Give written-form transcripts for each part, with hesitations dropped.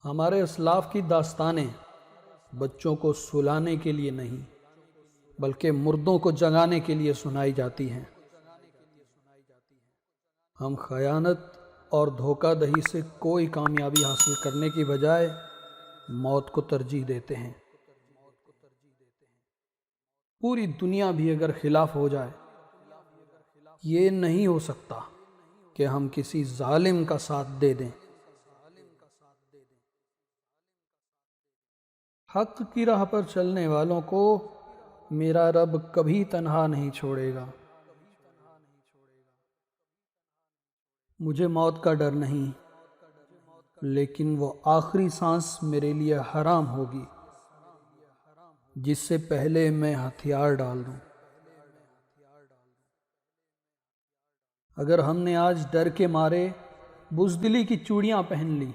ہمارے اسلاف کی داستانیں بچوں کو سلانے کے لیے نہیں بلکہ مردوں کو جگانے کے لیے سنائی جاتی ہیں۔ ہم خیانت اور دھوکہ دہی سے کوئی کامیابی حاصل کرنے کی بجائے موت کو ترجیح دیتے ہیں۔ پوری دنیا بھی اگر خلاف ہو جائے، یہ نہیں ہو سکتا کہ ہم کسی ظالم کا ساتھ دے دیں۔ حق کی راہ پر چلنے والوں کو میرا رب کبھی تنہا نہیں چھوڑے گا۔ مجھے موت کا ڈر نہیں، لیکن وہ آخری سانس میرے لیے حرام ہوگی جس سے پہلے میں ہتھیار ڈال دوں۔ اگر ہم نے آج ڈر کے مارے بزدلی کی چوڑیاں پہن لی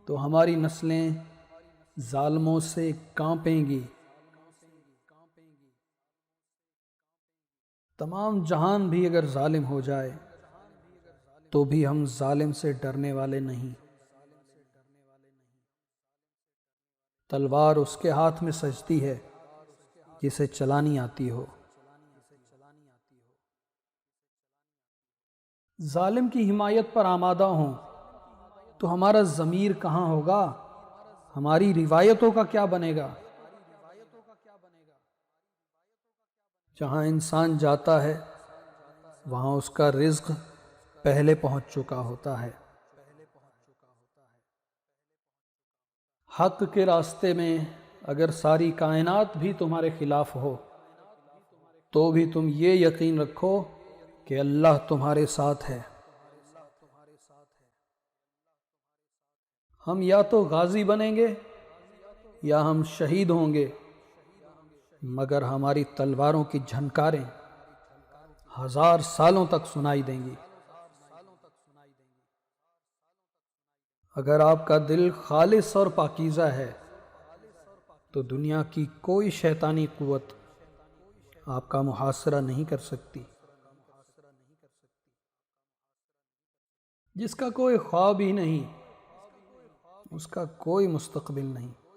تو ہماری نسلیں ظالموں سے کانپیں گی۔ تمام جہان بھی اگر ظالم ہو جائے تو بھی ہم ظالم سے ڈرنے والے نہیں۔ تلوار اس کے ہاتھ میں سجتی ہے جسے چلانی آتی ہو۔ ظالم کی حمایت پر آمادہ ہوں تو ہمارا ضمیر کہاں ہوگا؟ ہماری روایتوں کا کیا بنے گا؟ جہاں انسان جاتا ہے وہاں اس کا رزق پہلے پہنچ چکا ہوتا ہے۔ حق کے راستے میں اگر ساری کائنات بھی تمہارے خلاف ہو تو بھی تم یہ یقین رکھو کہ اللہ تمہارے ساتھ ہے۔ ہم یا تو غازی بنیں گے یا ہم شہید ہوں گے، مگر ہماری تلواروں کی جھنکاریں 1000 سالوں تک سنائی دیں گی۔ اگر آپ کا دل خالص اور پاکیزہ ہے تو دنیا کی کوئی شیطانی قوت آپ کا محاصرہ نہیں کر سکتی۔ جس کا کوئی خواب ہی نہیں، اس کا کوئی مستقبل نہیں۔